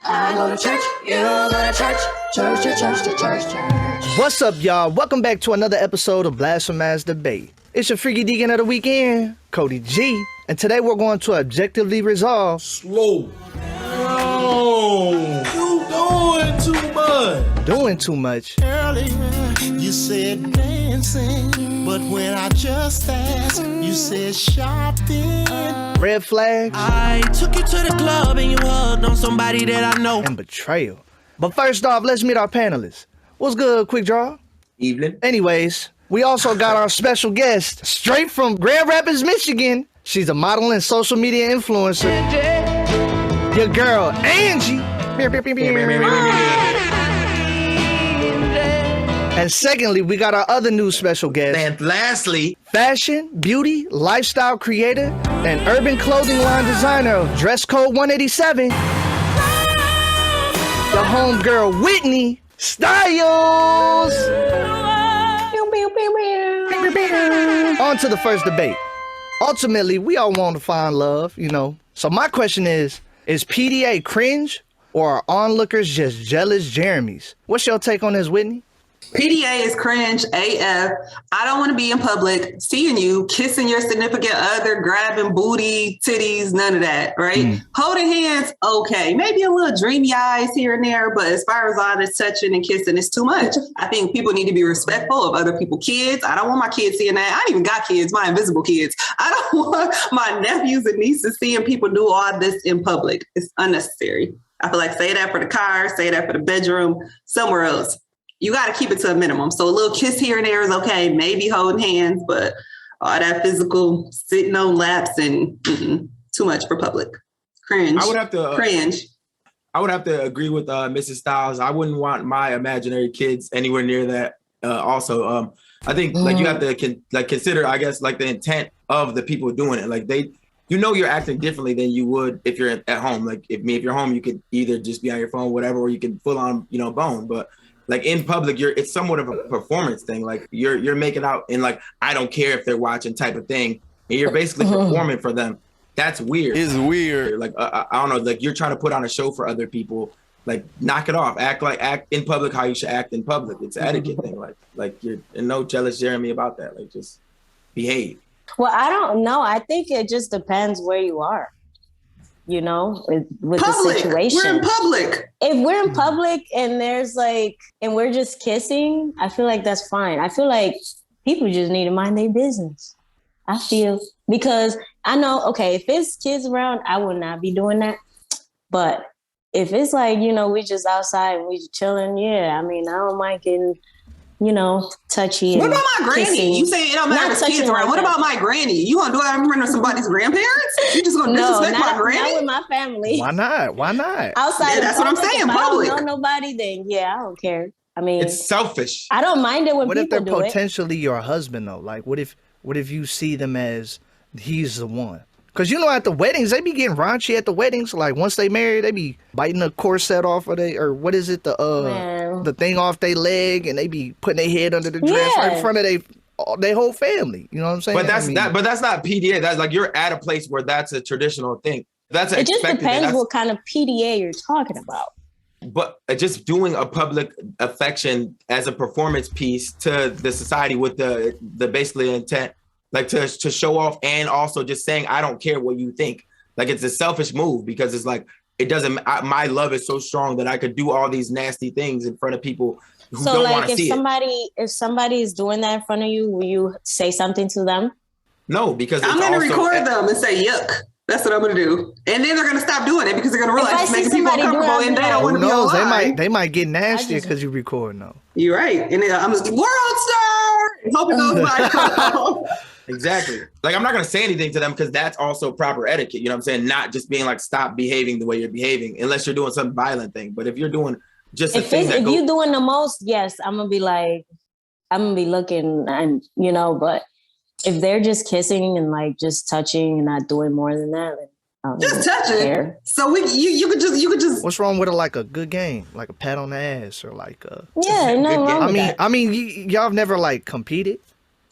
I go to church, you go to church, church, church, church, church, church. What's up, y'all? Welcome back to another episode of BlaspheMass Debate. It's your freaky deacon of the weekend, Cody G, and today we're going to objectively resolve. Slow. No, you doing too much. Doing too much. Earlier, you said dancing, but when I just asked, you said shopping. Red flags. I took you to the club and you hugged on somebody that I know. And betrayal. But first off, let's meet our panelists. What's good, Quick Draw? Evening. Anyways, we also got our special guest, straight from Grand Rapids, Michigan. She's a model and social media influencer. Your girl, Angy. And secondly, we got our other new special guest. And lastly, Fashion, beauty, lifestyle creator, and urban clothing line designer of Dress Code 187. The homegirl, Whitney Stylez. On to the first debate. Ultimately, we all want to find love, you know. So my question is PDA cringe or are onlookers just jealous Jeremys? What's your take on this, Whitney? PDA is cringe AF. I don't want to be in public seeing you kissing your significant other, grabbing booty, titties, none of that, right? Holding hands, okay. Maybe a little dreamy eyes here and there, but as far as all this touching and kissing, it's too much. I think people need to be respectful of other people's kids. I don't want my kids seeing that. I ain't even got kids, my invisible kids. I don't want my nephews and nieces seeing people do all this in public. It's unnecessary. I feel like say that for the car, say that for the bedroom, somewhere else. You got to keep it to a minimum. So a little kiss here and there is okay. Maybe holding hands, but all that physical sitting on laps and too much for public. Cringe. I would have to cringe. I would have to agree with Mrs. Stylez. I wouldn't want my imaginary kids anywhere near that. Also, I think like you have to consider, I guess, like the intent of the people doing it. Like you're acting differently than you would if you're at home. Like if you're home, you could either just be on your phone, whatever, or you can full on, bone. But like in public, it's somewhat of a performance thing. Like you're making out in like, I don't care if they're watching type of thing. And you're basically performing for them. That's weird. It's weird. Like, I don't know, like you're trying to put on a show for other people. Like knock it off. Act in public how you should act in public. It's an etiquette thing. Like you're no jealous Jeremy about that. Like just behave. Well, I don't know. I think it just depends where you are. You know, with public. The situation. We're in public. If we're in public and there's and we're just kissing, I feel like that's fine. I feel like people just need to mind their business. I feel, because I know, okay, if it's kids around, I would not be doing that. But if it's like, we just outside and we just chilling, yeah, I mean, I don't mind getting, touchy. What about my granny? Kissing. You say it don't matter if kids around. What about my granny? You gonna do that in front of somebody's grandparents? You just gonna disrespect my granny? Not with my family. Why not? Outside, that's what I'm saying. Public. I don't know nobody. Then yeah, I don't care. I mean, it's selfish. I don't mind it when what people do it. What if they're potentially your husband though? Like, what if you see them as he's the one? Because at the weddings, they be getting raunchy at the weddings. Like once they marry, they be biting the corset off of or what is it, the thing off their leg, and they be putting their head under the dress right in front of their whole family. You know what I'm saying? But that's not PDA. That's like you're at a place where that's a traditional thing. That's it. Just depends what kind of PDA you're talking about. But just doing a public affection as a performance piece to the society with the basically intent. Like to show off, and also just saying, I don't care what you think. Like it's a selfish move because it's like, it doesn't, my love is so strong that I could do all these nasty things in front of people who don't want to see it. If somebody is doing that in front of you, will you say something to them? No, because I'm going to record them and say, yuck. That's what I'm going to do. And then they're going to stop doing it because they're going to realize it's making people uncomfortable and they don't want to be online. They might get nastier because you record now. You're right. And then I'm just, world star! Hope it goes by. Exactly. Like, I'm not going to say anything to them because that's also proper etiquette. You know what I'm saying? Not just being like, stop behaving the way you're behaving, unless you're doing some violent thing. But if you're doing just if you're doing the most, yes, I'm going to be looking and, but if they're just kissing and like just touching and not doing more than that, then just touching. So you could just. What's wrong with a good game, like a pat on the ass or like a? Yeah, no wrong with that. I mean, y'all have never like competed.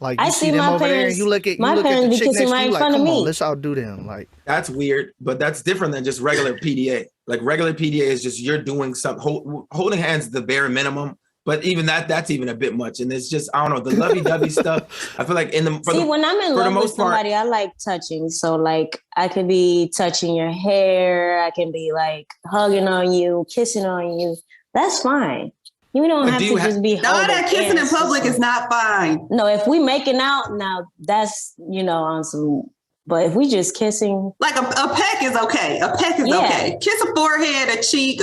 Like I you see see them my over there, and parents- you look at my the parents be chick next kissing to right you, in like, front of come on, me. let's outdo them. Like That's weird, but that's different than just regular PDA. Like regular PDA is just you're doing something. Holding hands is the bare minimum, but even that's even a bit much. And it's just I don't know the lovey-dovey stuff. I feel like When I'm in love with somebody, I like touching. So like I could be touching your hair, I can be like hugging on you, kissing on you. That's fine. You don't have to just be all that kissing in public is not fine. No, if we making out now, that's on some. But if we just kissing, like a peck is okay. A peck is okay. Kiss a forehead, a cheek,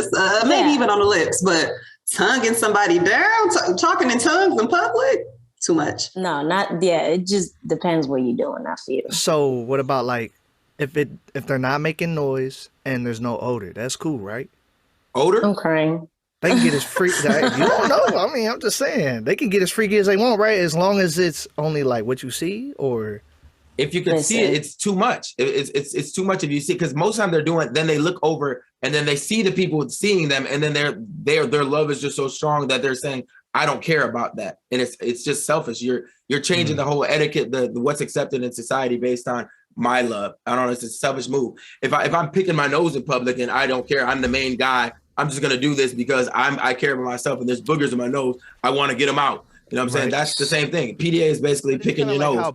maybe even on the lips. But tonguing somebody down, talking in tongues in public, too much. No, not It just depends what you're doing. I feel. So what about like if they're not making noise and there's no odor? That's cool, right? Odor? I'm crying. They can get as freaky. You don't know. I mean, I'm just saying they can get as freaky as they want, right? As long as it's only like what you see, or if you can see it, it's too much. It's too much if you see, because most of the time they're doing. Then they look over and then they see the people seeing them, and then their love is just so strong that they're saying, "I don't care about that," and it's just selfish. You're changing the whole etiquette, the what's accepted in society based on my love. I don't know. It's a selfish move. If I'm picking my nose in public and I don't care, I'm the main guy. I'm just gonna do this because I care about myself and there's boogers in my nose. I want to get them out. You know what I'm saying? That's the same thing. PDA is basically picking your nose. How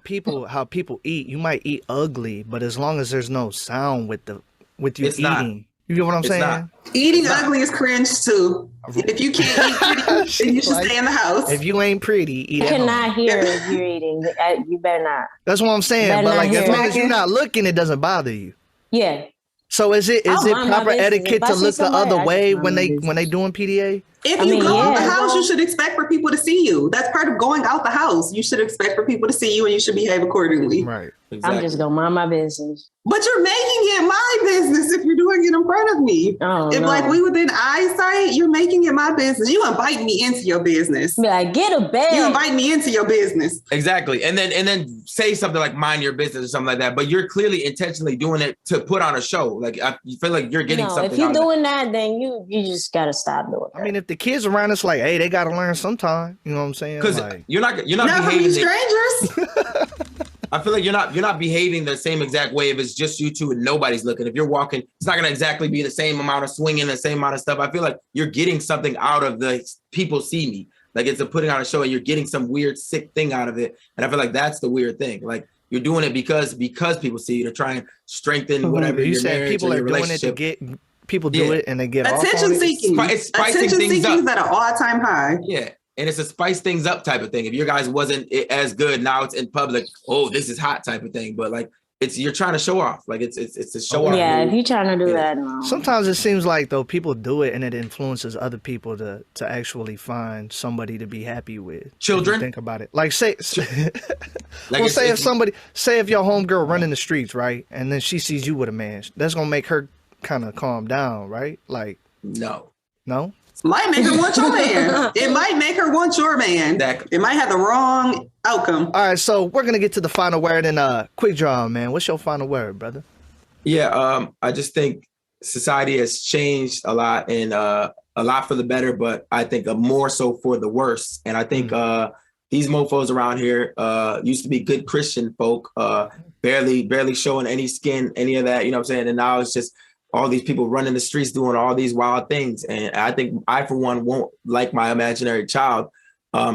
people eat. You might eat ugly, but as long as there's no sound with you eating, not. you get what I'm saying? Eating ugly is cringe too. If you can't eat pretty, then you should stay in the house. If you ain't pretty, eat I at home. cannot hear if you're eating. You better not. That's what I'm saying. But like, as long as you're not looking, it doesn't bother you. Yeah. So is it proper etiquette to look the other way when they doing PDA? If you go out the house, you should expect for people to see you. That's part of going out the house. You should expect for people to see you and you should behave accordingly. Right. Exactly. I'm just going to mind my business. But you're making it my business if you're doing it in front of me. If like we within eyesight, you're making it my business. You invite me into your business. Be like, get a bed. You invite me into your business. Exactly. And then say something like mind your business or something like that. But you're clearly intentionally doing it to put on a show. Like you feel like you're getting something. If you're doing that, then you just gotta stop doing that. I mean, if the kids around us like, hey, they gotta learn sometime. You know what I'm saying? Because like, you're not behaving strangers. I feel like you're not behaving the same exact way if it's just you two and nobody's looking. If you're walking, it's not gonna exactly be the same amount of swinging, the same amount of stuff. I feel like you're getting something out of the people see me. Like it's a putting on a show and you're getting some weird sick thing out of it. And I feel like that's the weird thing. Like you're doing it because people see you to try and strengthen whatever you your said marriage people or are your doing it relationship. to get people do it and they get attention off seeking. It's spicing attention things seeking up. is at an all-time high. Yeah. And it's a spice things up type of thing. If your guys wasn't as good, now it's in public. Oh, this is hot type of thing. But like, you're trying to show off. Like it's a show off. Yeah, if you're trying to do that, no. Sometimes it seems like though people do it and it influences other people to actually find somebody to be happy with. Children, think about it. Like say like well, say if your homegirl running the streets, right, and then she sees you with a man, that's gonna make her kind of calm down, right? Like no. Might make her want your man. It might make her want your man. Exactly. It might have the wrong outcome. All right, so we're gonna get to the final word and quick draw, man. What's your final word, brother? Yeah, I just think society has changed a lot and a lot for the better, but I think more so for the worse. And I think these mofos around here used to be good Christian folk, barely showing any skin, any of that, you know what I'm saying? And now it's just all these people running the streets doing all these wild things. And I think I, for one, won't like my imaginary child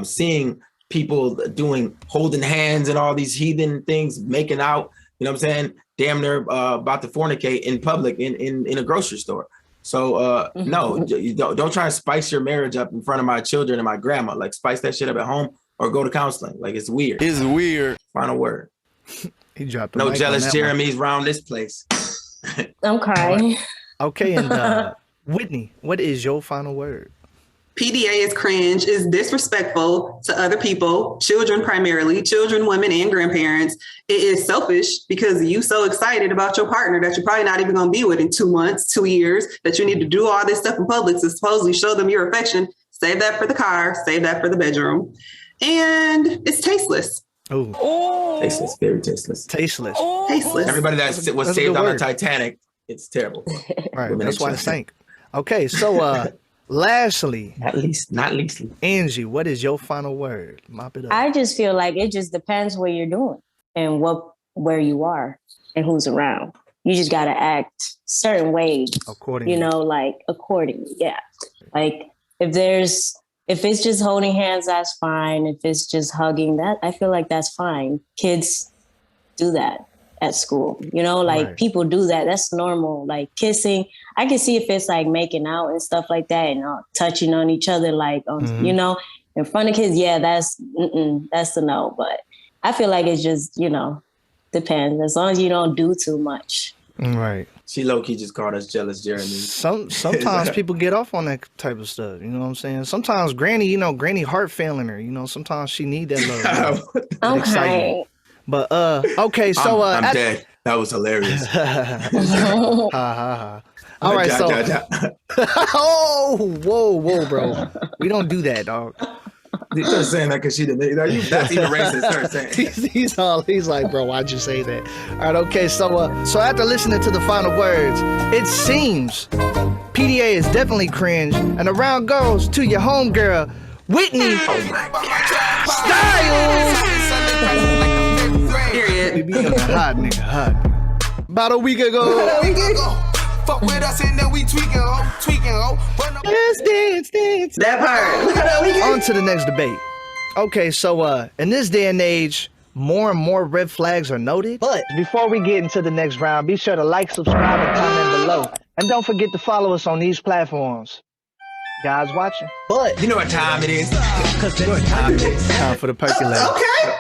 seeing people holding hands and all these heathen things, making out, you know what I'm saying? Damn near about to fornicate in public in a grocery store. So no, you don't try to spice your marriage up in front of my children and my grandma. Like spice that shit up at home or go to counseling. Like it's weird. It's weird. Final word. He dropped no jealous Jeremy's around this place. I'm crying. Okay, and Whitney, what is your final word? PDA is cringe, is disrespectful to other people, children primarily, children, women, and grandparents. It is selfish because you so excited about your partner that you're probably not even going to be with in 2 months, 2 years, that you need to do all this stuff in public to supposedly show them your affection. Save that for the car, save that for the bedroom. And it's tasteless. Oh, tasteless, very tasteless. Tasteless. Tasteless. Everybody that was saved on the Titanic, it's terrible. Right, that's why it sank. Okay, so Lastly, not leastly. Angie, what is your final word? Mop it up. I just feel like it just depends what you're doing and where you are and who's around. You just gotta act certain ways, accordingly. Accordingly. Yeah. Like if it's just holding hands, that's fine. If it's just hugging, that I feel like that's fine. Kids do that at school, right. People do that. That's normal. Like kissing, I can see if it's like making out and stuff like that and touching on each other, in front of kids. Yeah, that's the no. But I feel like it's just, depends. As long as you don't do too much. Right. She low-key just called us jealous, Jeremy. Sometimes people get off on that type of stuff. You know what I'm saying? Sometimes Granny, Granny heart failing her. Sometimes she need that love. Okay. But okay, so I'm dead. That was hilarious. All right, so whoa, bro. We don't do that, dog. He's just saying that because she didn't. That's even racist. Start saying. He's like, bro, why'd you say that? All right, okay, so after listening to the final words, it seems PDA is definitely cringe, and the round goes to your homegirl, Whitney Stylez. Period. We hot, nigga, hot. About a week ago. Fuck with us and then we tweaking, Dance. That part. On to the next debate. Okay, so in this day and age, more and more red flags are noted. But before we get into the next round, be sure to like, subscribe, and comment below. And don't forget to follow us on these platforms. Guys watching. But you know what time it is? Because you know what time it is. Time for the percolate. Okay.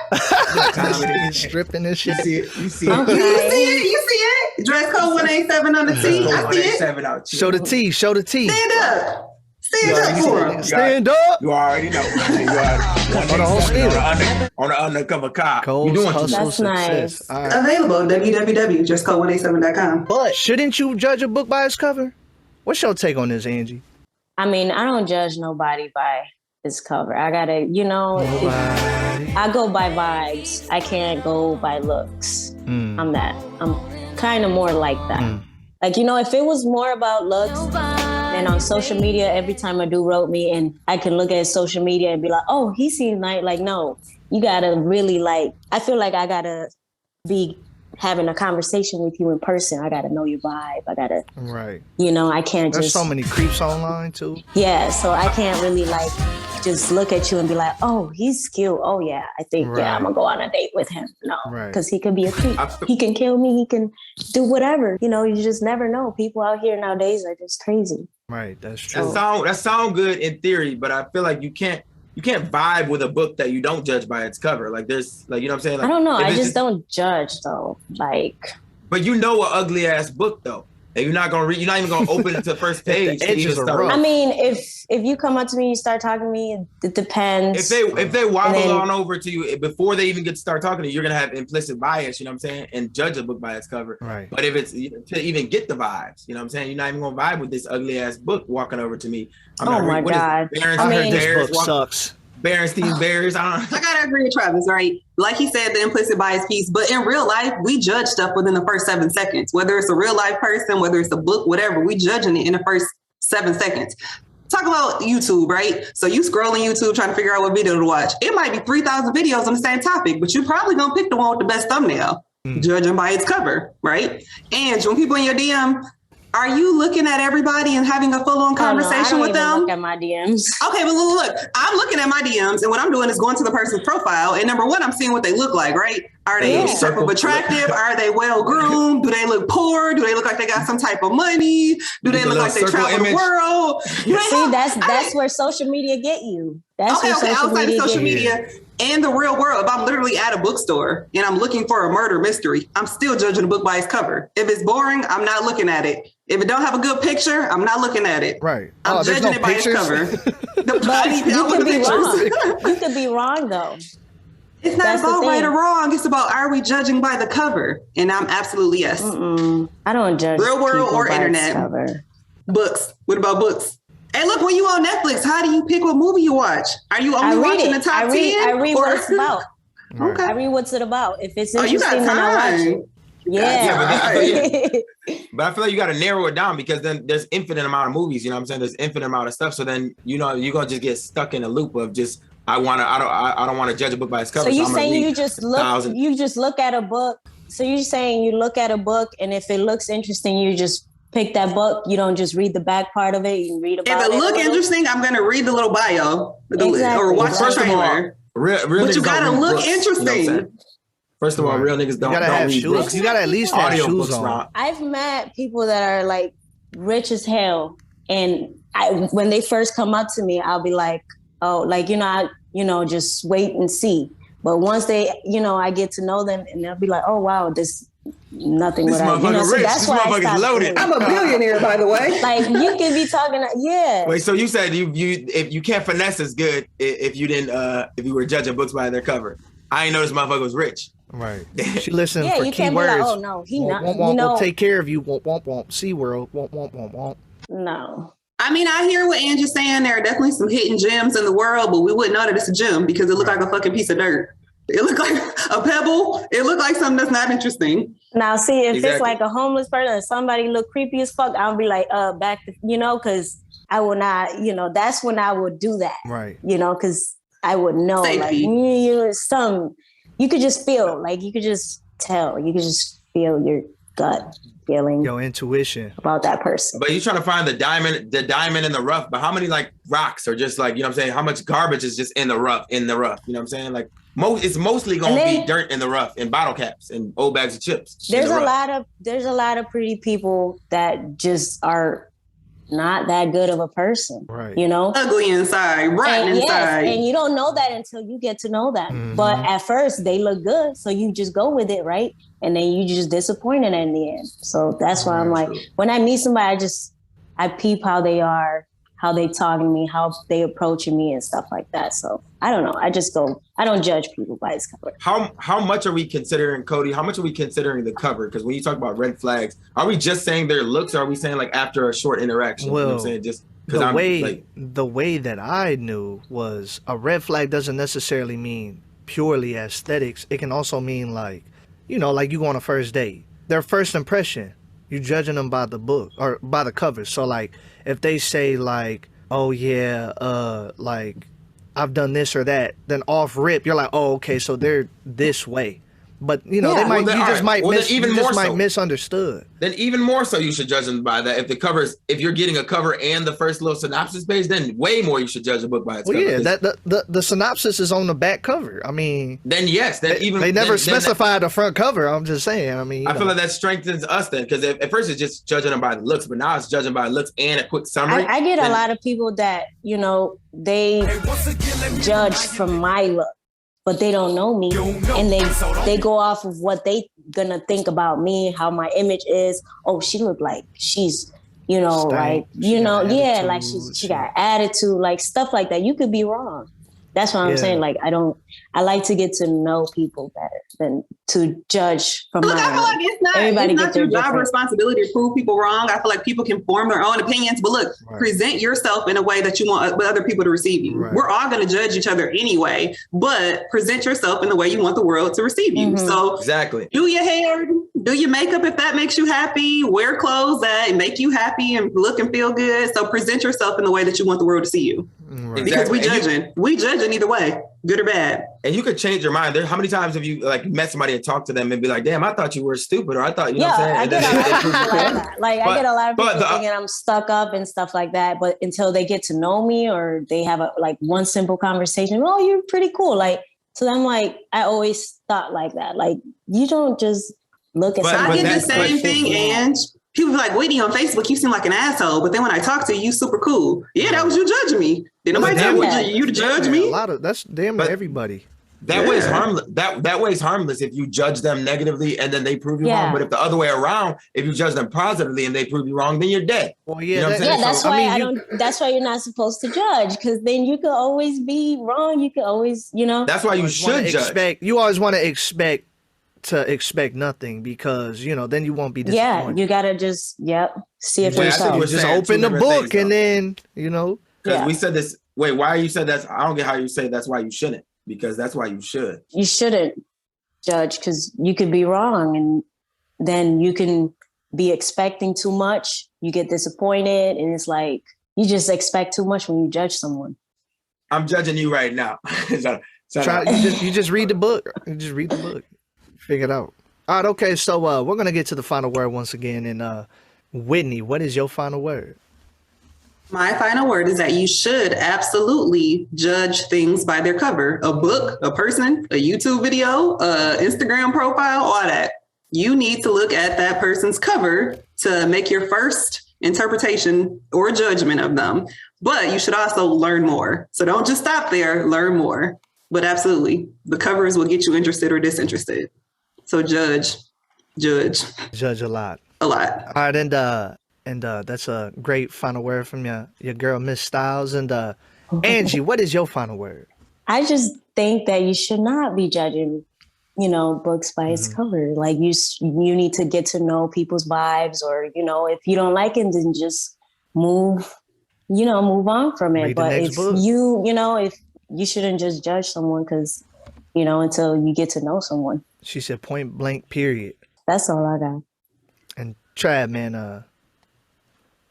Time it is. Stripping this shit. You see it. Okay. You see it. Dress code 187 on the T. I see it. Show the T. Stand up. Stand up for him. Stand up. You already know. On the undercover cop. You doing too That's nice. Right. Available www.dresscode187.com. But shouldn't you judge a book by its cover? What's your take on this, Angie? I mean, I don't judge nobody by its cover. I gotta, I go by vibes. I can't go by looks. I'm kind of more like that. Like, if it was more about looks, then on social media, every time a dude wrote me and I can look at social media and be like, oh, he seems nice. Like, no, you gotta really I feel like I gotta be having a conversation with you in person. I gotta know your vibe. I gotta, right. I can't There's just. so many creeps online too. Yeah, so I can't really just look at you and be like, oh, he's cute. Oh yeah, I think I'm gonna go on a date with him. No, because he could be a creep. He can kill me. He can do whatever. You just never know. People out here nowadays are just crazy. Right, that's true. That sound good in theory, but I feel like you can't vibe with a book that you don't judge by its cover. Like there's you know what I'm saying? Like, I don't know. I just don't judge though. But an ugly ass book though. And you're not gonna read. You're not even gonna open it to the first page. I mean, if you come up to me, and you start talking to me, it depends. If they wobble on over to you before they even get to start talking to you, you're gonna have implicit bias. You know what I'm saying? And judge a book by its cover. Right. But if it's to even get the vibes, you know what I'm saying? You're not even gonna vibe with this ugly ass book walking over to me. My God! This book sucks. Berenstein Bears. I gotta agree with Travis, right? Like he said, the implicit bias piece. But in real life, we judge stuff within the first 7 seconds. Whether it's a real life person, whether it's a book, whatever, we judging it in the first 7 seconds. Talk about YouTube, right? So you scrolling YouTube trying to figure out what video to watch. It might be 3,000 videos on the same topic, but you're probably gonna pick the one with the best thumbnail, judging by its cover, right? And when people in your DM, are you looking at everybody and having a full-on conversation with them? I don't even look at my DMs. Okay, but look, I'm looking at my DMs, and what I'm doing is going to the person's profile, and number one, I'm seeing what they look like, right? Are they any type of attractive? Are they well-groomed? Do they look poor? Do they look like they got some type of money? Do they look like they travel the world? See, that's where social media get you. Okay, outside of social media and the real world, if I'm literally at a bookstore and I'm looking for a murder mystery, I'm still judging the book by its cover. If it's boring, I'm not looking at it. If it don't have a good picture, I'm not looking at it. Right. I'm judging it by its cover. You could be wrong. You could be wrong, though. It's not about right or wrong. It's about, are we judging by the cover? And I'm absolutely yes. I don't judge real world or by internet. Cover. Books. What about books? Hey, look, when you on Netflix, how do you pick what movie you watch? Are you only watching the top 10? I read what it's about. Okay. I read what's it about. If it's you got interesting, then I watch it. But I feel like you got to narrow it down because then there's infinite amount of movies. You know what I'm saying? There's infinite amount of stuff. So then you're gonna just get stuck in a loop of just I don't want to judge a book by its cover. So you saying you just look at a book. So you're saying you look at a book and if it looks interesting, you just pick that book. You don't just read the back part of it. You can read about it. If it look interesting, I'm gonna read the little bio or watch the trailer. But you gotta look interesting. You know First of all, real niggas don't read books. You gotta at least have shoes on. I've met people that are like rich as hell, and when they first come up to me, I'll be like, "Oh, like just wait and see." But once they, I get to know them, and they'll be like, "Oh wow, this nothing." This motherfucker rich. That's this why motherfucker's loaded. I'm a billionaire, by the way. Like you can be talking, yeah. Wait, so you said if you can't finesse as good if you were judging books by their cover? I ain't know this motherfucker was rich. Right. She listened for you keywords. can't be like, oh no, he not. Won't take care of you. Won't. SeaWorld. Won't. No. I mean, I hear what Angie's saying. There are definitely some hidden gems in the world, but we wouldn't know that it's a gem because it looked like a fucking piece of dirt. It looked like a pebble. It looked like something that's not interesting. Now, see, if it's like a homeless person and somebody look creepy as fuck, I'll be like, back to, because I will not, that's when I would do that. Right. Because I would know, Safety. You could just feel, like you could just tell, you could just feel your gut feeling, your intuition about that person. But you're trying to find the diamond in the rough. But how many like rocks are just like, what I'm saying? How much garbage is just in the rough? You know what I'm saying? Like it's mostly gonna be dirt in the rough and bottle caps and old bags of chips. There's a lot of pretty people that just are not that good of a person, right? Ugly inside, rotten inside. And you don't know that until you get to know them. Mm-hmm. But at first they look good, so you just go with it, right? And then you just disappointed in the end. So that's why I'm like, when I meet somebody, I peep how they are, how they talking to me, how they approaching me and stuff like that. So I don't know. I don't judge people by its cover. How much are we considering, Cody? How much are we considering the cover? Because when you talk about red flags, are we just saying their looks, or are we saying like after a short interaction? Well, you know what I'm saying? Just the way that I knew was a red flag doesn't necessarily mean purely aesthetics. It can also mean like, like you go on a first date, their first impression, you judging them by the book or by the cover. So like if they say like, oh yeah, like I've done this or that, then off rip, you're like, oh, okay, so they're this way. But they might might misunderstood. Then even more so, you should judge them by that. If you're getting a cover and the first little synopsis page, then way more you should judge a book by its cover. Yeah, that the synopsis is on the back cover. I mean, then yes, they never specified the front cover. I'm just saying. I mean, I feel like that strengthens us then, because at first it's just judging them by the looks, but now it's judging by the looks and a quick summary. I get a lot of people that they judge from my look, but they don't know me, and they go off of what they gonna think about me, how my image is. Oh, she look like she's, like, like she got attitude, like stuff like that. You could be wrong. That's what I'm saying. Like, I like to get to know people better than to judge from my. I feel like it's not your job or responsibility to prove people wrong. I feel like people can form their own opinions, but look, present yourself in a way that you want other people to receive you. Right. We're all going to judge each other anyway, but present yourself in the way you want the world to receive you. Mm-hmm. So exactly, do your hair, do your makeup if that makes you happy, wear clothes that make you happy and look and feel good. So present yourself in the way that you want the world to see you. Right. Because we judging either way, good or bad. And you could change your mind. How many times have you like met somebody and talked to them and be like, damn, I thought you were stupid, or I thought, what I'm saying? I get a lot of people thinking I'm stuck up and stuff like that, but until they get to know me or they have one simple conversation, oh, you're pretty cool. Like, so I'm like, I always thought like that. Like, you don't just look at somebody. I get the same thing, and people be like, Whitney, on Facebook, you seem like an asshole. But then when I talk to you, super cool. Yeah, that was you judging me. Did nobody tell you to judge me? That's damn everybody. That way is harmless. That way is harmless if you judge them negatively and then they prove you wrong. But if the other way around, if you judge them positively and they prove you wrong, then you're dead. Well, yeah, that's why that's why you're not supposed to judge, because then you could always be wrong. You could always, That's why you should judge. You always want to expect nothing, because then you won't be disappointed. Yeah, you gotta just see it for yourself. Just open the book and then because we said this. Wait, why you said that? I don't get how you say that's why you shouldn't, because that's why you should. You shouldn't judge, because you could be wrong, and then you can be expecting too much. You get disappointed, and it's like you just expect too much when you judge someone. I'm judging you right now. You just read the book. You just read the book. Figure it out. All right, okay, so we're gonna get to the final word once again. And Whitney, what is your final word? My final word is that you should absolutely judge things by their cover. A book, a person, a YouTube video, a Instagram profile, all that. You need to look at that person's cover to make your first interpretation or judgment of them. But you should also learn more. So don't just stop there, learn more. But absolutely, the covers will get you interested or disinterested. So judge a lot. A lot. All right, and that's a great final word from your girl, Miss Stylez. And Angie, what is your final word? I just think that you should not be judging, books by its cover. Like you need to get to know people's vibes, or if you don't like it, then just move on from it. But if if you shouldn't just judge someone because until you get to know someone. She said point blank, period. That's all I got. And Trav, man,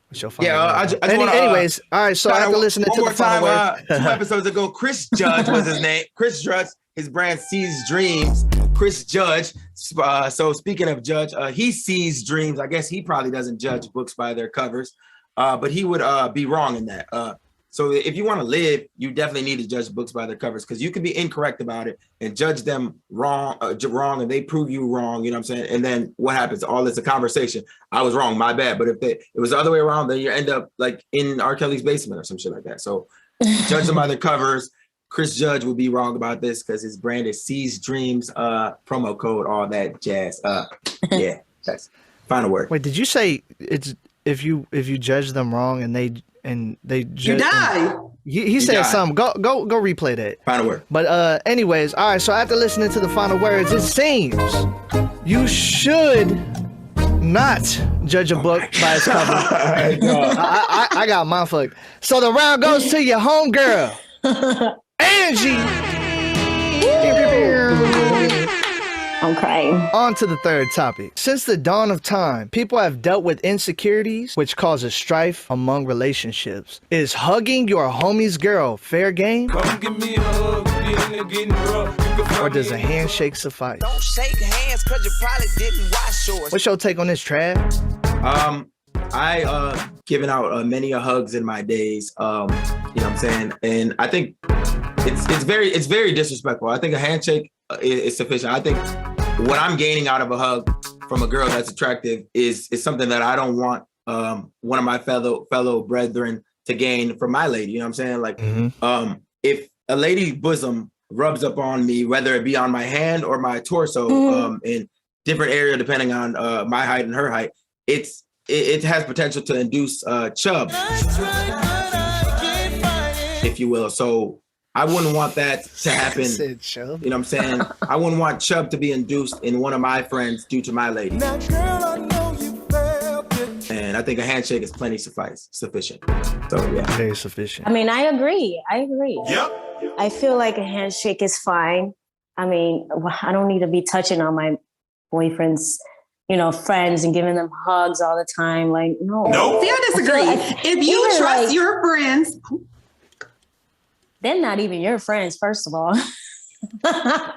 what's your final I just want to. Anyways, all right. So after listening to the final word, 2 episodes ago, Chris Judge was his name. Chris Judge, his brand Sees Dreams. Chris Judge. So speaking of Judge, he sees dreams. I guess he probably doesn't judge books by their covers, but he would be wrong in that. So if you want to live, you definitely need to judge books by their covers, because you could be incorrect about it and judge them wrong, and they prove you wrong. You know what I'm saying? And then what happens? All it's a conversation. I was wrong, my bad. But if it was the other way around, then you end up like in R. Kelly's basement or some shit like that. So judge them by their covers. Chris Judge would be wrong about this because his brand is Sees Dreams, promo code, all that jazz. Yeah, that's final word. Wait, did you say it's if you judge them wrong and they judge you die? He said something. Go replay that. Final word. But anyways, all right. So after listening to the final words, it seems you should not judge a book by its cover. I got my fuck. So the round goes to your homegirl, Angy. I'm crying. On to the third topic. Since the dawn of time, people have dealt with insecurities, which causes strife among relationships. Is hugging your homie's girl fair game? Come give me a hug, getting rough. Or does a handshake suffice? Don't shake hands cause you probably didn't wash yours. What's your take on this, Trav? I given out many hugs in my days. You know what I'm saying? And I think it's very disrespectful. I think a handshake is sufficient. I think what I'm gaining out of a hug from a girl that's attractive is something that I don't want one of my fellow brethren to gain from my lady. You know what I'm saying? Like, if a lady's bosom rubs up on me, whether it be on my hand or my torso, in different area depending on my height and her height, it has potential to induce chub, if you will. So I wouldn't want that to happen. You know what I'm saying? I wouldn't want chub to be induced in one of my friends due to my lady. And I think a handshake is plenty sufficient. So yeah. Very sufficient. I mean, I agree. Yep. I feel like a handshake is fine. I mean, I don't need to be touching on my boyfriend's, friends and giving them hugs all the time. Like, no. Nope. See, I disagree. If you trust your friends, they're not even your friends, first of all.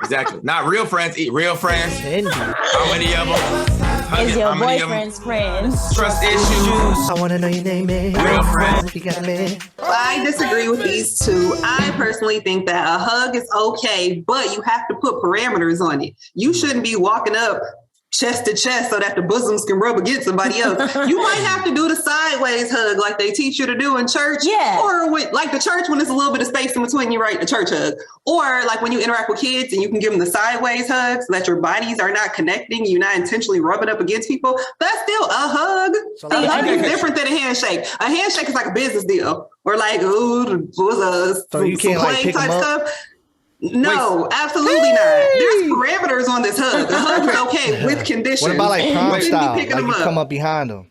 Exactly. Not real friends. Eat real friends. How many of them? Is your boyfriend's friends? Trust issues. I want to know your name, man. Real friends. If you got me. I disagree with these two. I personally think that a hug is okay, but you have to put parameters on it. You shouldn't be walking up chest to chest so that the bosoms can rub against somebody else. You might have to do the sideways hug like they teach you to do in church. Yeah. Or like the church when there's a little bit of space in between you, right? The church hug. Or like when you interact with kids and you can give them the sideways hug so that your bodies are not connecting, you're not intentionally rubbing up against people. That's still a hug. So a hug is different than a handshake. A handshake is like a business deal. Or like, ooh, so you can't like pick them up? Stuff. No, absolutely not. There's parameters on this hug. The hug is okay with conditions. What about like prom style? Like you them come up behind them.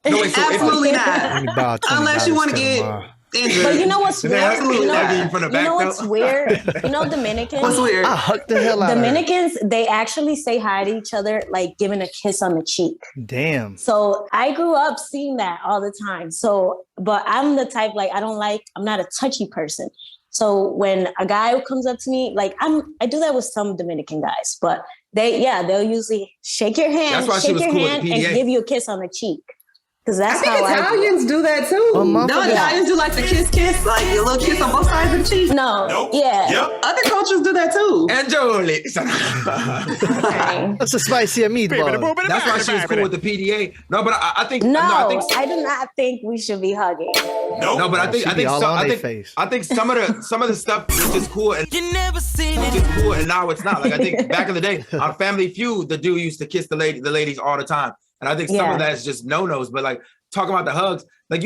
No, absolutely not. Unless you want to get But you know what's weird? Absolutely. You Hugging from the back, what's though. weird? You know Dominicans? What's weird? I hugged the hell out of her. Dominicans, they actually say hi to each other, like giving a kiss on the cheek. Damn. So I grew up seeing that all the time. So, but I'm the type, like, I'm not a touchy person. So when a guy comes up to me, like I do that with some Dominican guys, but they'll usually shake your hand, That's why she was cool with the and PDA. give you a kiss on the cheek. Because that's I think how Italians do that too. No, Italians do like the kiss, like a little kiss on both sides of the cheek. No, Nope. yeah. Yep. Other cultures do that too. And Jolie. That's a spicy meatball. That's why she was cool with the PDA. No, but I think No, I think I do not think we should be hugging. no, but I think some of the stuff is just cool and You never seen it's it. just cool and now it's not. Like I think back in the day on Family Feud, the dude used to kiss the ladies all the time. And I think some of that is just no-nos, but like talking about the hugs, like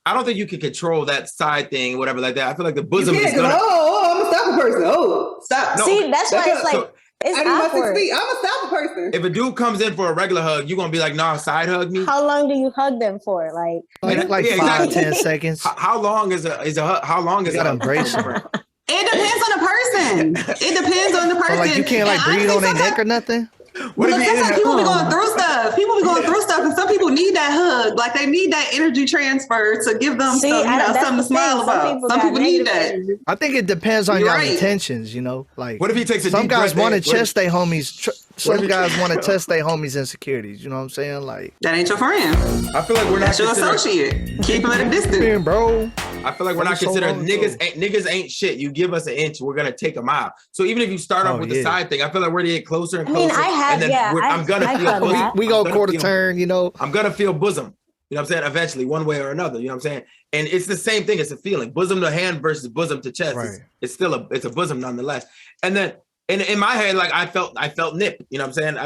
I don't think you can control that side thing, whatever like that. I feel like the bosom is gonna. I'm gonna stop a person. Oh, stop. No, See, that's why it's like, so, it's I need my 6 awkward. feet. I'm gonna stop a person. if a dude comes in for a regular hug, you're gonna be like, nah, side hug me. How long do you hug them for? Like Yeah, 5, exactly. 10 seconds. How long is a hug? How long is You gotta a embrace hug? them. It depends on the person. It depends on the person. So like you can't like And breathe honestly, on their neck or nothing? What if Look, you sometimes people be going through stuff. People be going through stuff, and some people need that hug. Like they need that energy transfer to give them something to smile about. Some people need that. I think it depends on You're your right. intentions, you know? Like What if he takes a some deep guys breath want to in? What if- test their homies some if he- guys want to test their homies insecurities, you know what I'm saying? Like That ain't your friend. I feel like we're not That's your considered. associate. Keep him at a distance. man, bro. I feel like we're not So considered long niggas. ago. Niggas ain't shit. You give us an inch, we're gonna take a mile. So even if you start off with the side thing, I feel like we're gonna get closer and I closer. mean, I have- and then yeah, I'm gonna I've feel done bosom. that. We go I'm gonna quarter feel- turn, you know. I'm gonna feel bosom. You know what I'm saying? Eventually, one way or another. You know what I'm saying? And it's the same thing. It's a feeling. Bosom to hand versus bosom to chest. Right. It's still a bosom nonetheless. And then in my head, like I felt nip. You know what I'm saying?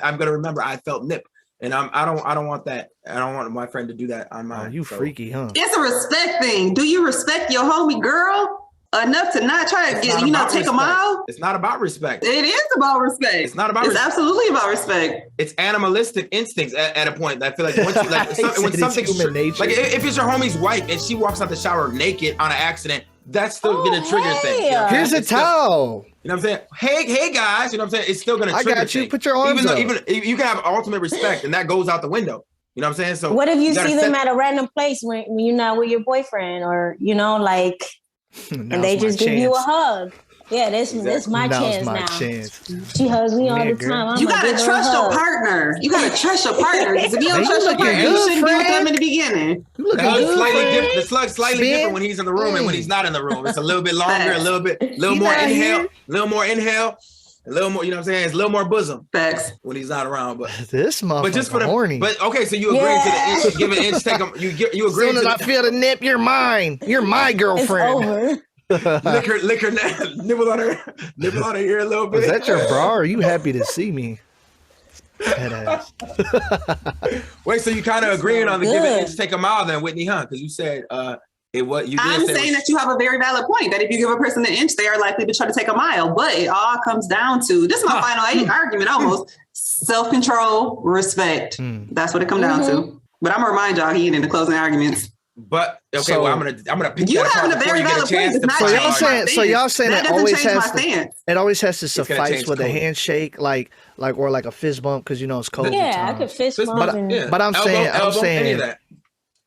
I'm gonna remember I felt nip. And I don't want that. I don't want my friend to do that on mine. Oh, you freaky, huh? It's a respect thing. Do you respect your homie girl enough to not try to It's get, not about take a respect. mile? It's not about respect. It is about respect. It's not about It's respect. absolutely about respect. It's animalistic instincts at a point. I feel like once you like He said when it's something's human nature. like if it's your homie's wife and she walks out the shower naked on an accident, that's still gonna trigger hey. things. You know what I'm Here's a saying? It's still- towel. You know what I'm saying? Hey guys, you know what I'm saying? It's still gonna I trigger got you. things. Put your arms up. Even you can have ultimate respect and that goes out the window. You know what I'm saying? So What if you gotta see them set- at a random place when you're not with your boyfriend, or like, and Now's they my just give you a chance. hug? Yeah, this my Now's chance my now. chance. She hugs me all Yeah, the girl. time. You gotta trust your partner. You gotta trust your partner. Because if you don't Man, trust you your partner, looking you good, shouldn't be with them friend. in the beginning. You looking The good, slightly friend. different. The slug's slightly Spin. different when he's in the room and when he's not in the room. It's a little bit longer, a little You more not inhale, here? a little more inhale, a little more. You know what I'm saying? It's a little more bosom Facts. when he's not around. But This motherfucker but just for the horny. But okay, so you agree Yeah. to the inch, give an inch, take them. You as agree soon as to I feel the nip, you're mine. You're my It's girlfriend. over. lick her, nibble on her ear a little bit. Is that your bra? Or are you happy to see me? Head ass. Wait, so you kind of agreeing on the give an good. inch, take a mile then, Whitney, huh? Because you said it what you did I'm say saying was- that you have a very valid point that if you give a person an inch, they are likely to try to take a mile. But it all comes down to this is my final argument almost self-control, respect. That's what it comes down to. But I'm gonna remind y'all he ain't in the closing arguments. But okay, So- well I'm gonna pick You that having apart a before very you get a valid point. chance It's to not So play y'all our changing my argument. saying, so y'all saying That it doesn't always change my has to, stance. it always has to gonna suffice change with a code. handshake, like or like a fist bump, because you know it's cold. Yeah, I sometimes. could fist Fist bump. bump, And yeah. But I'm Elbow, saying- any of that.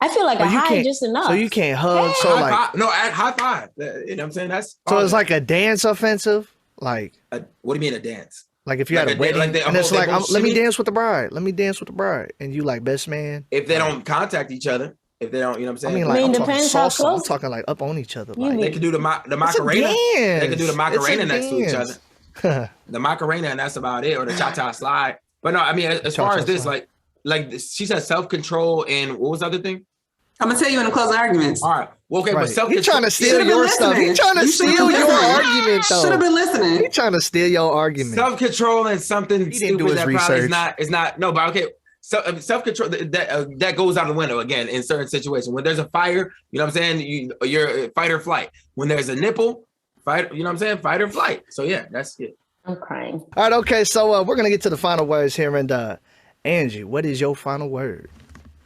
I feel like But a you high can't- just enough. So you can't hug. So High like, five. No, high five. You know what I'm saying? That's so all it's that. like a dance offensive, like What do you mean a dance? like if you Like had a a wedding, like they- and it's they like, both let me shimmy? dance with the bride. Let me dance with the bride, and you like best man. If they don't contact each other, if they don't, you know what I'm I saying? mean, like I mean, I'm talking depends how salsa. I'm close- talking like up on each other. You Like, mean- They can do the it's a Macarena. dance. They can do the It's a Macarena next to each other. dance. The Macarena, and that's about it, or the cha-cha slide. But no, I mean, as far Cha-cha as this, slide. like she said, self-control and what was the other thing? I'm gonna tell you in the closing arguments. All right, well, okay, Right. but You're self-control. trying to steal Should've been your stuff. listening. You're trying to You should've steal been your listening. argument, Should have though. been listening. You're trying to steal your argument. Self-control and something He didn't do stupid his that probably research. is not no, but okay. So self-control that goes out the window again in certain situations. When there's a fire, you know what I'm saying? You're fight or flight. When there's a nipple, fight. You know what I'm saying? Fight or flight. So yeah, that's it. I'm crying. All right, okay. So we're gonna get to the final words here, and Angie, what is your final word?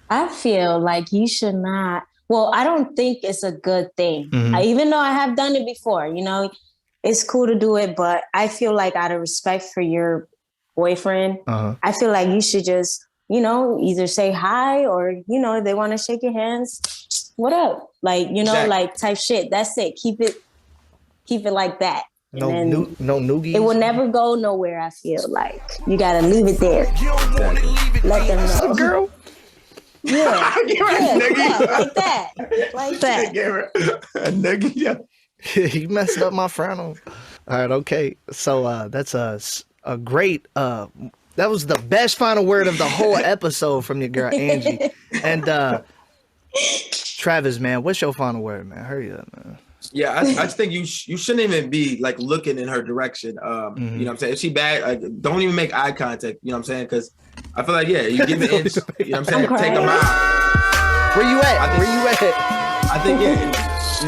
I feel like you should not Well, I don't think it's a good thing. Even though I have done it before, you know, it's cool to do it, but I feel like out of respect for your boyfriend, I feel like you should just, you know, either say hi or, you know, if they want to shake your hands, what up? Like, you know, like type shit. That's it. Keep it like that. No noogies. It will never go nowhere, I feel like. You got to leave it there. Let them know. Girl. Yeah, like that. Like that. A nugget, yeah. You messed up my frontal. All right, okay. So that's a great, that was the best final word of the whole episode from your girl, Angie. And Travis, man, what's your final word, man? Hurry up, man. Yeah, I just think you shouldn't even be like looking in her direction. You know what I'm saying? If she bad, like, don't even make eye contact. You know what I'm saying? Because I feel like, yeah, you give an inch. You know what I'm saying? Take a mile. Where you at? I think, yeah,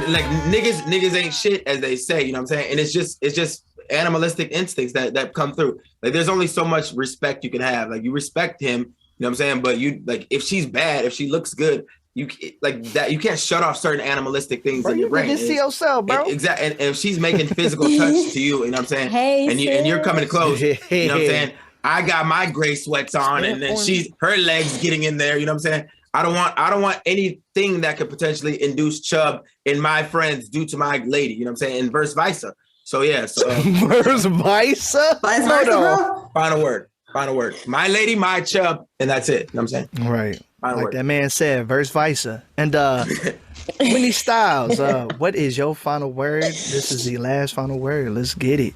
like niggas ain't shit, as they say. You know what I'm saying? And it's just animalistic instincts that come through. Like, there's only so much respect you can have. Like, you respect him. You know what I'm saying? But you, like, if she's bad, if she looks good, you like that. You can't shut off certain animalistic things in your brain. You see yourself, bro. Exactly. And if she's making physical touch to you know what I'm saying? Hey, and you're coming close. You know what I'm saying? I got my gray sweats on, and then her legs getting in there. You know what I'm saying? I don't want anything that could potentially induce chub in my friends due to my lady. You know what I'm saying? And vice versa. So yeah. So vice versa. Vice versa, bro. Final word. My lady, my chub, and that's it. You know what I'm saying? Right. Like that man said, verse versa. And Whitney Stylez, what is your final word? This is the last final word. Let's get it.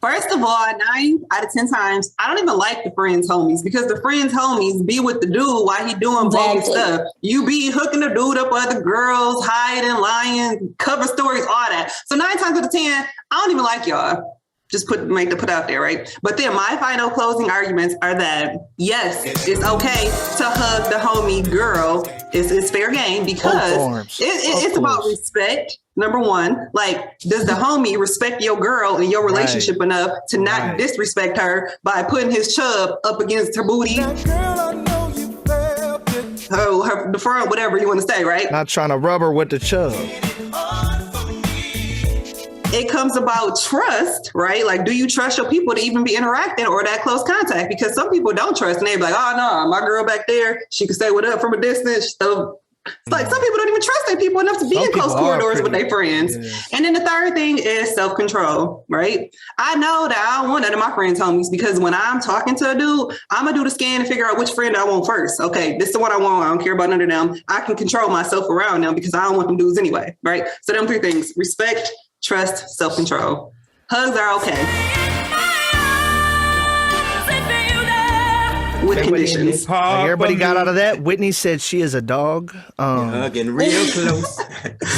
First of all, 9 out of 10 times, I don't even like the friends homies because the friends homies be with the dude while he doing bogus stuff. You be hooking the dude up with other girls, hiding, lying, cover stories, all that. So 9 times out of 10, I don't even like y'all. Just put out there, right? But then my final closing arguments are that, yes, it's okay to hug the homie girl. It's fair game because it's about respect. Number one, like, does the homie respect your girl and your relationship enough to not disrespect her by putting his chub up against her booty? The front, whatever you want to say, right? Not trying to rub her with the chub. It comes about trust, right? Like, do you trust your people to even be interacting or that close contact? Because some people don't trust and they be like, oh no, my girl back there, she can say what up from a distance. So it's like some people don't even trust their people enough to be in close corridors with their friends. Yeah. And then the third thing is self-control, right? I know that I don't want none of my friends homies because when I'm talking to a dude, I'm gonna do the scan and figure out which friend I want first. Okay, this is the one I want. I don't care about none of them. I can control myself around them because I don't want them dudes anyway, right? So them 3 things: respect, trust, self-control. Hugs are okay. With conditions. Like everybody got out of that. Whitney said she is a dog. Hugging real close.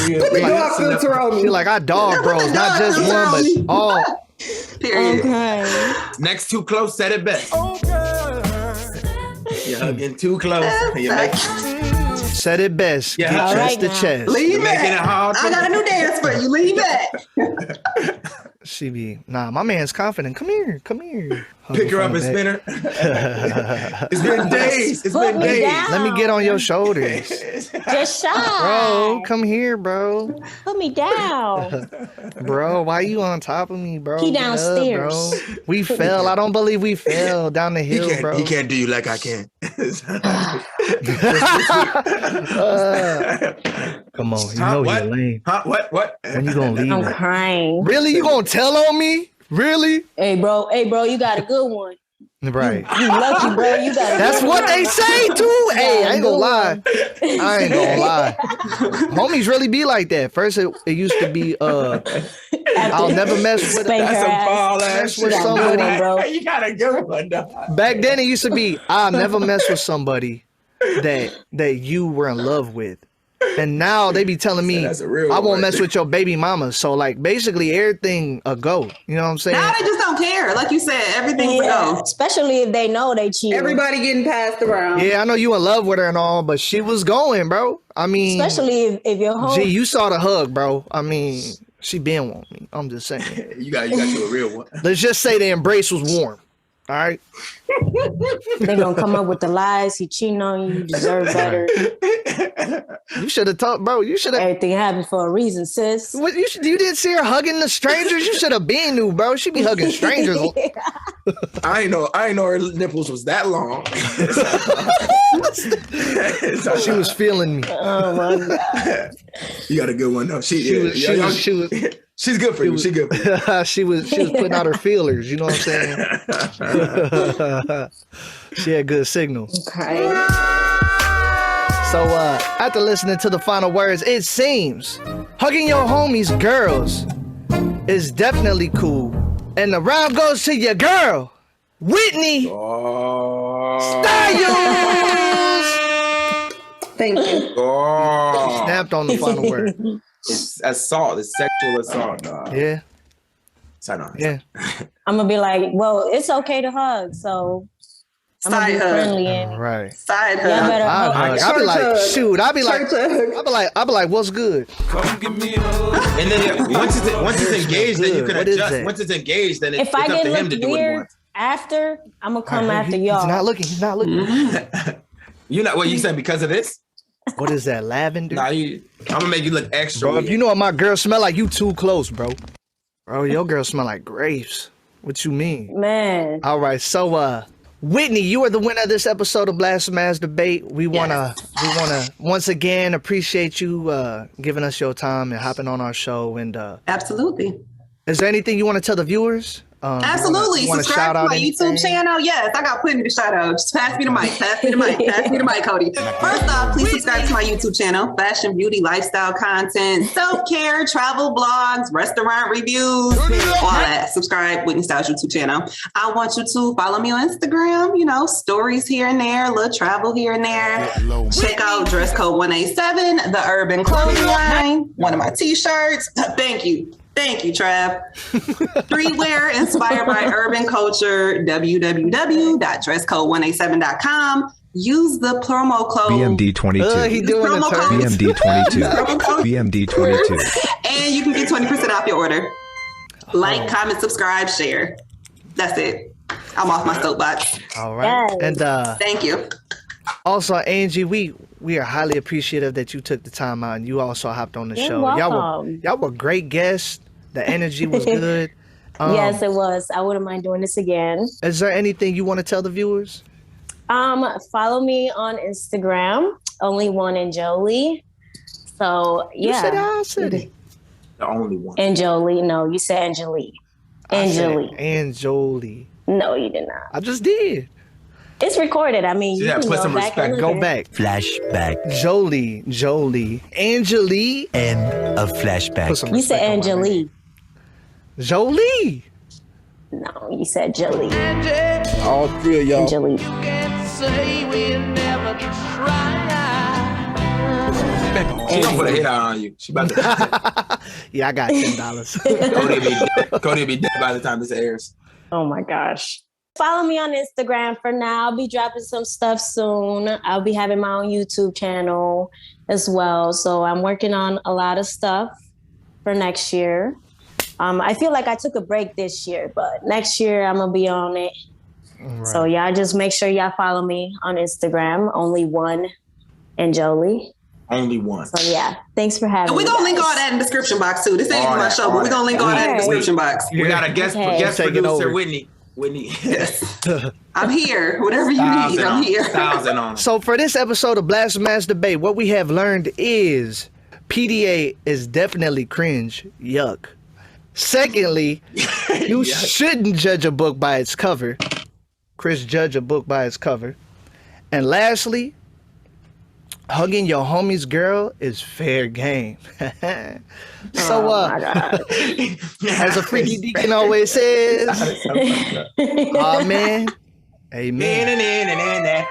Feel like I dog bros, not just one, but all. Period. Okay. Next too close said it best. You're hugging too close. Said it best. Yeah. Get chest to chest. Lean back. I got a new dance for you. Lean back. She be, my man's confident. Come here. Pick her up and spin her. It's been days. Let me get on your shoulders. Just shy. Bro, come here, bro. Put me down. Bro, why you on top of me, bro? He downstairs. Bro. We fell. I don't believe we fell down the hill, bro. He can't do you like I can. Come on, you know you're lame. What? When you gonna leave? I'm crying. Really? You gonna tell on me? Really? Hey, bro, you got a good one. Right. You lucky, bro. You got. That's what they say too. Hey, I ain't gonna lie. Homies really be like that. First, it used to be I'll never mess with somebody, bro. You got a good one, dog. Back then, it used to be I'll never mess with somebody that you were in love with. And now they be telling me I won't mess with your baby mama. So like basically everything a go. You know what I'm saying? Now they just don't care. Like you said, everything's a go. Especially if they know they cheat. Everybody getting passed around. Yeah, I know you in love with her and all, but she was going, bro. I mean, especially if your whole you saw the hug, bro. I mean, she been wanting me. I'm just saying. you got you a real one. Let's just say the embrace was warm. All right. They're gonna come up with the lies. He cheating on you. You deserve better. You should have talked, bro. You should have. Everything happened for a reason, sis. What you didn't see her hugging the strangers? You should have been new, bro. She be hugging strangers. I ain't know her nipples was that long. She was feeling me. Oh my god. You got a good one though. She's good for you. She good for you. she was putting out her feelers. You know what I'm saying? She had good signal. Okay. So after listening to the final words, it seems hugging your homies girls is definitely cool. And the round goes to your girl, Whitney Stylez. Thank you. Oh. Snapped on the final word. It's assault. It's sexual assault. Yeah. Yeah. I'm gonna be like, well, it's okay to hug, so I'm gonna be friendly and right. Side hug. I'll be like, shoot. I'll be like, what's good? Come give me a hug. And then once it's engaged, then you can adjust. Once it's engaged, then it's if I up get to him to do what he weird wants. after, I'm gonna come after y'all. He's not looking. You're not. What you saying because of this? What is that? Lavender? Nah, I'm gonna make you look extra. Bro, if you know what my girl smell like, you too close, bro. Bro, your girl smell like grapes. What you mean? Man. All right, so Whitney, you are the winner of this episode of BlaspheMass Debate. We wanna once again appreciate you giving us your time and hopping on our show. And absolutely. Is there anything you want to tell the viewers? Absolutely. Subscribe to my YouTube channel. Yes, I got plenty to shout out. Just pass me the mic. Pass me the mic, Cody. First off, please subscribe to my YouTube channel. Fashion, beauty, lifestyle content, self-care, travel blogs, restaurant reviews, all that. Subscribe, WhitneyStylez YouTube channel. I want you to follow me on Instagram, stories here and there, little travel here and there. Check out Dress Code 187, the urban clothing line, one of my t-shirts. Thank you, Trav. Streetwear inspired by urban culture, www.dresscode187.com. Use the promo code BMD22. He doing promo code BMD22. BMD22. And you can get 20% off your order. Like, comment, subscribe, share. That's it. I'm off my soapbox. All right. Yes. And thank you. Also, Angie, we are highly appreciative that you took the time out and you also hopped on the You're show. welcome. Y'all were great guests. The energy was good. Yes, it was. I wouldn't mind doing this again. Is there anything you want to tell the viewers? Follow me on Instagram, only one in Jolie. So yeah. You said I said it. The only one. And Jolie. No, you said Angelie. Angelie. No, you did not. I just did. It's recorded. I mean, you can put go some back respect. and Go look at it. back. Flashback. Jolie. Angelie. End of flashback. Put some You said respect on my name. Angelie. Jolie. No, you said Jolie. All three of y'all. Angelie. She gonna put a hit out on you. She about to. Yeah, I got $10. Cody will be dead by the time this airs. Oh my gosh. Follow me on Instagram for now. I'll be dropping some stuff soon. I'll be having my own YouTube channel as well. So I'm working on a lot of stuff for next year. I feel like I took a break this year, but next year I'm going to be on it. Right. So y'all just make sure y'all follow me on Instagram. Only one and Jolie. Only one. So yeah, thanks for having me. And we're going to link all that in the description box too. This ain't even my show, but we're going to link all that in the description box. We got a guest producer, Whitney. Yes. I'm here. Whatever you need, I'm here. So for this episode of BlaspheMass Debate, what we have learned is PDA is definitely cringe. Yuck. Secondly, you shouldn't judge a book by its cover. Chris, judge a book by its cover. And lastly, hugging your homie's girl is fair game. So, as a freaky deacon always says, amen. Amen.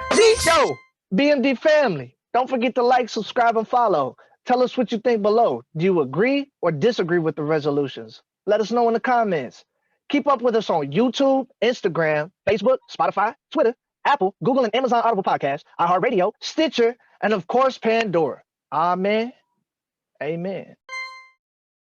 Yo, BMD family, don't forget to like, subscribe, and follow. Tell us what you think below. Do you agree or disagree with the resolutions? Let us know in the comments. Keep up with us on YouTube, Instagram, Facebook, Spotify, Twitter, Apple, Google, and Amazon Audible Podcasts, iHeartRadio, Stitcher, and of course, Pandora. Amen. Amen.